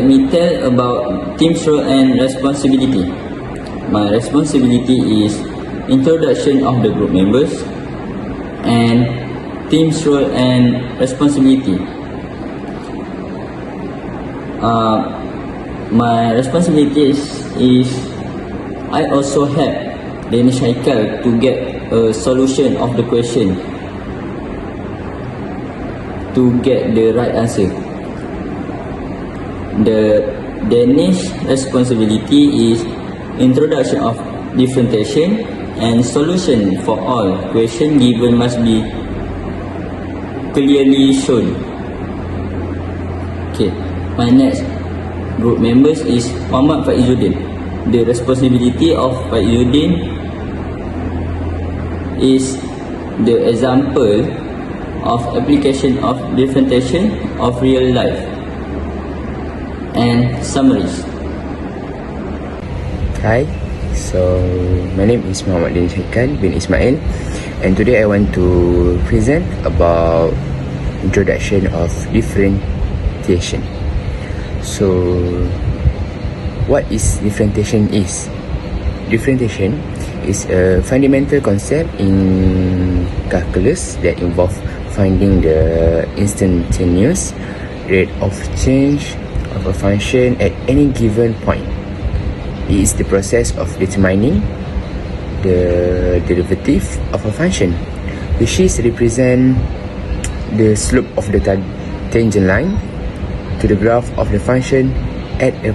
let me tell about team's role and responsibility. My responsibility is introduction of the group members and team's role and responsibility. My responsibility is I also help DANISH HAIKAL to get a solution of the question to get the right answer. The DANISH responsibility is introduction of differentiation and solution for all question given must be clearly shown. Okay, my next group members is MUAHMMAD FAEEZUDDIN. The responsibility of FAEEZUDDIN is the example of application of differentiation of real life and summaries. Hi, so my name is Muhammad DANISH HAIKAL bin Ismail, and today I want to present about introduction of differentiation. So what is differentiation is? Differentiation is a fundamental concept in calculus that involve finding the instantaneous rate of change of a function at any given point. It is the process of determining the derivative of a function, which is represent the slope of the tangent line to the graph of the function at a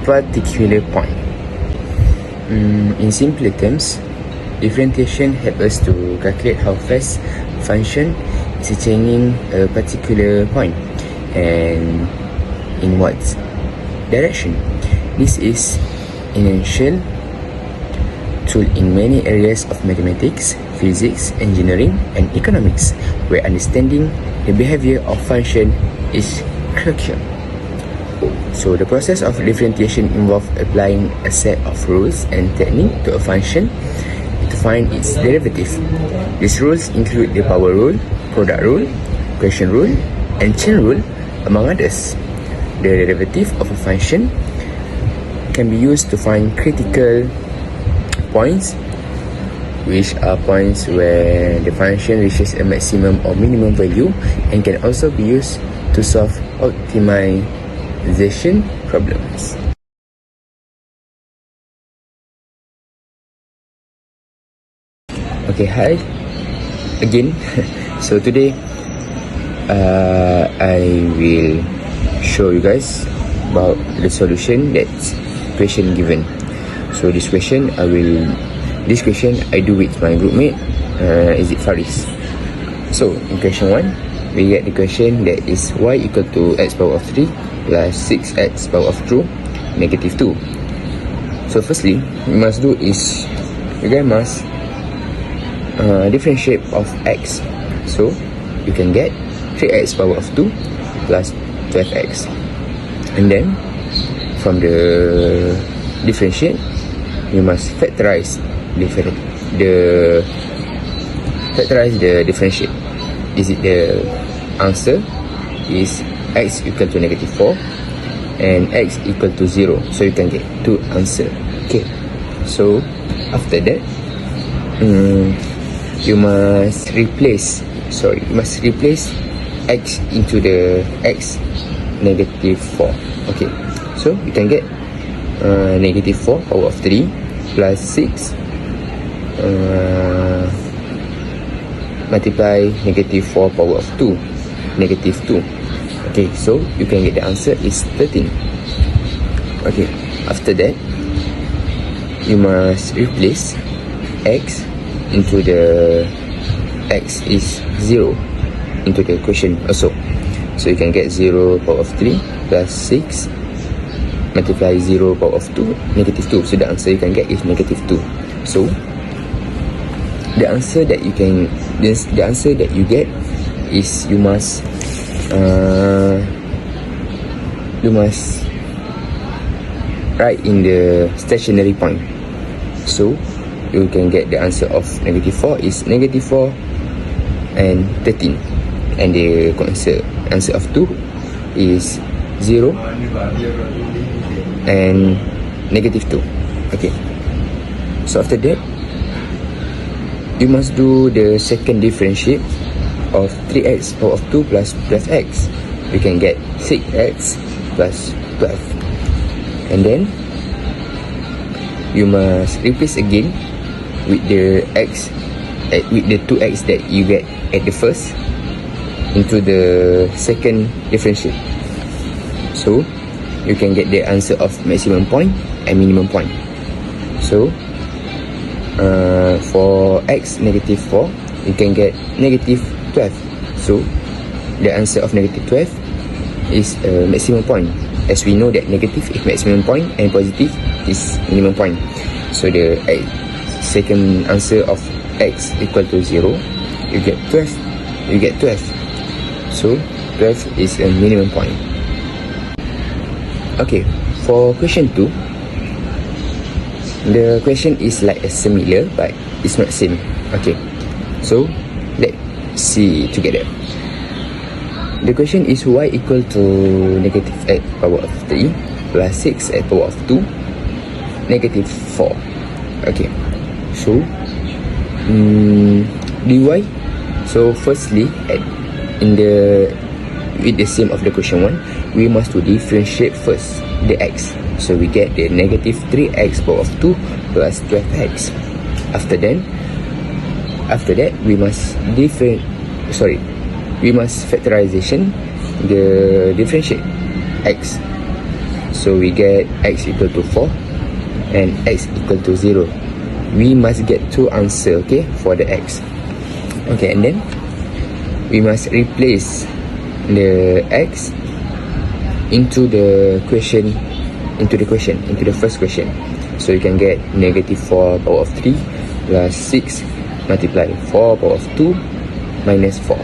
particular point. In simpler terms, differentiation helps us to calculate how fast function is changing a particular point and in what direction. This is an essential tool in many areas of mathematics, physics, engineering, and economics, where understanding the behavior of function is crucial. So the process of differentiation involves applying a set of rules and technique to a function to find its derivative. These rules include the power rule, product rule, question rule, and chain rule, among others. The derivative of a function can be used to find critical points, which are points where the function reaches a maximum or minimum value, and can also be used to solve optimization problems. Okay, hi again. So today I will show you guys about the solution that's question given. So this question I do with my group mate, is it FAREEZ. So in question 1, we get the question that is y equal to x power of 3 plus 6x power of 2 negative 2. So firstly, you must do is you guys must differentiate of x. So you can get 3x power of 2 plus 12x, and then from the differentiate you must factorize the differentiate. Is it the answer is x equal to negative 4 and x equal to 0, so you can get 2 answer. Okay, so after that you must replace x into the x negative 4. Okay, so you can get negative 4 power of 3 plus 6 multiply negative 4 power of 2 negative 2. Okay, so you can get the answer is 13. Okay, after that you must replace x into the x is 0 into the question also. So you can get 0 power of 3 plus 6 multiply 0 power of 2 negative 2. So the answer you can get is negative 2. So the answer that you get is you must write in the stationary point. So you can get the answer of negative 4 is negative 4 and 13, and the answer of 2 is 0 and negative 2. Okay, so after that you must do the second differentiate of 3x power of 2 plus 12x. You can get 6x plus 12, and then you must replace again with the x with the 2x that you get at the first into the second differentiate, so you can get the answer of maximum point and minimum point. So for x negative 4, you can get negative 12, so the answer of negative 12 is maximum point, as we know that negative is maximum point and positive is minimum point. So the second answer of x equal to 0, you get 12, so 12 is a minimum point. Okay, for question 2, the question is like a similar but it's not same. Okay, so let's see together. The question is y equal to negative x power of 3 plus 6 at power of 2 negative 4. Okay, so dy. So firstly, with the same of the question 1, we must to differentiate first the x. So we get the negative 3x power of 2 plus 12x. After that we must factorization the differentiate x. So we get x equal to 4 and x equal to 0. We must get two answer, okay, for the x. Okay, and then we must replace the x into the first question. So you can get negative 4 power of 3 plus 6 multiply 4 power of 2 minus 4.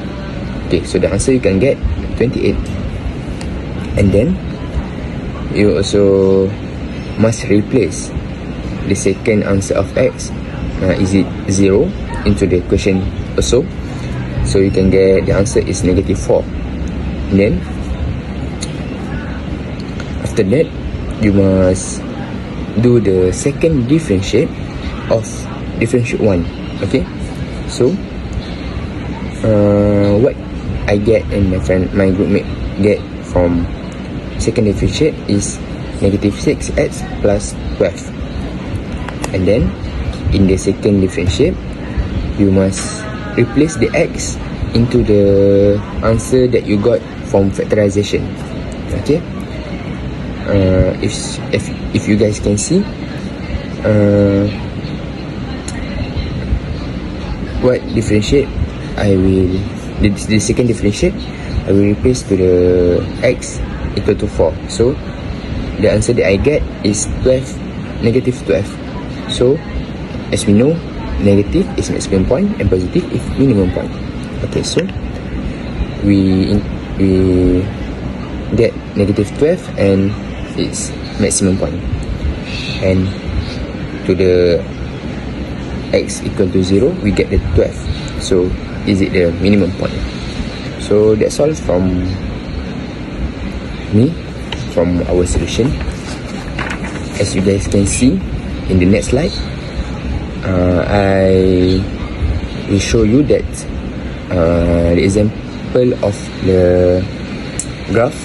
Okay, so the answer you can get 28. And then you also must replace the second answer of x, is it 0, into the question also. So you can get the answer is negative 4. And then after that you must do the second differentiate of differentiate 1. Okay, so what I get and my groupmate get from second differentiate is negative 6x plus 12. And then in the second differentiate you must replace the x into the answer that you got from factorization. Okay, if you guys can see, what differentiate the second differentiate I will replace to the x equal to 4. So the answer that I get is 12, negative 12. So as we know, negative is maximum point and positive is minimum point. Okay, so we get negative 12 and it's maximum point, and to the x equal to 0 we get the 12, so is it the minimum point? So that's all from me, from our solution. As you guys can see in the next slide, I will show you that the example of the graph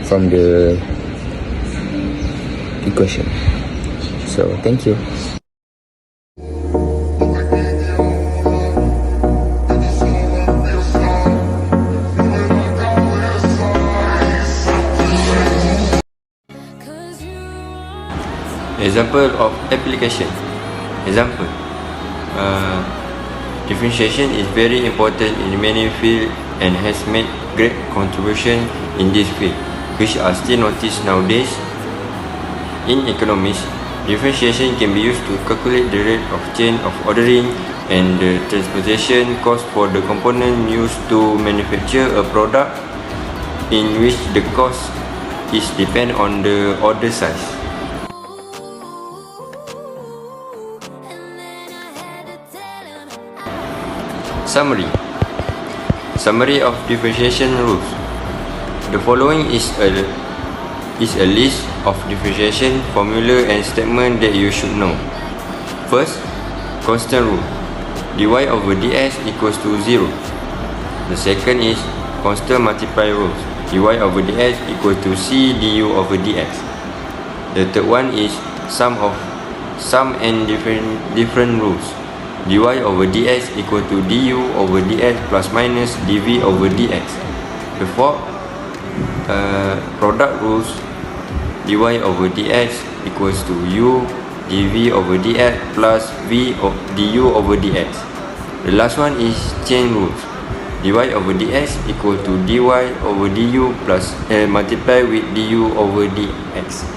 from the equation. So thank you. Example of application. Example, differentiation is very important in many fields and has made great contribution in this field, which are still noticed nowadays. In economics, differentiation can be used to calculate the rate of change of ordering and the transportation cost for the component used to manufacture a product, in which the cost is depend on the order size. Summary of differentiation rules. The following is a list of differentiation formula and statement that you should know. First, constant rule. dy over dx equals to 0. The second is constant multiply rules. dy over dx equals to c du over dx. The third one is sum and different rules. dy over dx equal to du over dx plus minus dv over dx. The fourth, product rules. dy over dx equals to u dv over dx plus v du over dx. The last one is chain rules. dy over dx equal to dy over du plus multiply with du over dx.